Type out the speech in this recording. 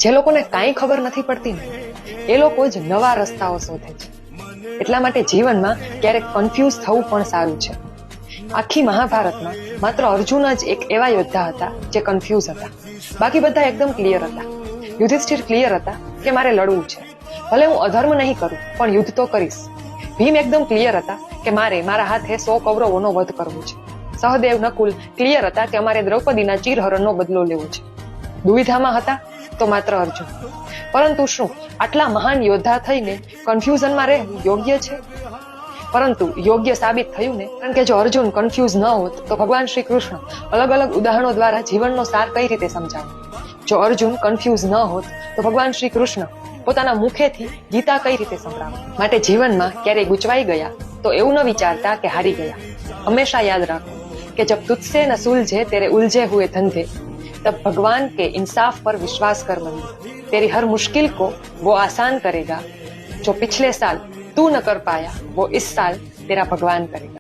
જે લોકોને કાંઈ ખબર નથી પડતી ને એ લોકો જ નવા રસ્તાઓ શોધે છે. એટલા માટે જીવનમાં ક્યારેક કન્ફ્યુઝ થવું પણ સારું છે. આખી મહાભારતમાં માત્ર અર્જુન જ એક એવા યોદ્ધા હતા જે કન્ફ્યુઝ હતા. બાકી બધા એકદમ ક્લિયર હતા. યુધિષ્ઠિર ક્લિયર હતા કે મારે લડવું છે, ભલે હું અધર્મ નહીં કરું પણ યુદ્ધ તો કરીશ. ભીમ એકદમ ક્લિયર હતા કે મારે મારા હાથે 100 કૌરવોનો વધ કરવો છે. સહદેવ નકુલ ક્લિયર હતા કે અમારે દ્રૌપદીના ચીરહરણનો બદલો લેવો છે. દુવિધામાં હતા તો માત્ર અર્જુન. પરંતુ શું આટલા મહાન યોદ્ધા થઈને કન્ફ્યુઝનમાં રહેવું યોગ્ય છે? પરંતુ યોગ્ય સાબિત થયું ને, કારણ કે જો અર્જુન કન્ફ્યુઝ ન હોત તો ભગવાન શ્રી કૃષ્ણ અલગ અલગ ઉદાહરણો દ્વારા જીવનનો સાર કઈ રીતે સમજાવે. જો અર્જુન કન્ફ્યુઝ ન હોત તો ભગવાન શ્રી કૃષ્ણ પોતાના મુખેથી ગીતા કઈ રીતે સંભળાવે. માટે જીવનમાં ક્યારેય ગૂંચવાઈ ગયા તો એવું ન વિચારતા કે હારી ગયા. હંમેશા યાદ રાખો કે જબ તુझसे न सुलझे तेरे उलझे हुए धंधे तब भगवान के इंसाफ पर विश्वास कर बंदे, तेरी हर मुश्किल को वो आसान करेगा. जो पिछले साल तू न कर पाया वो इस साल तेरा भगवान करेगा.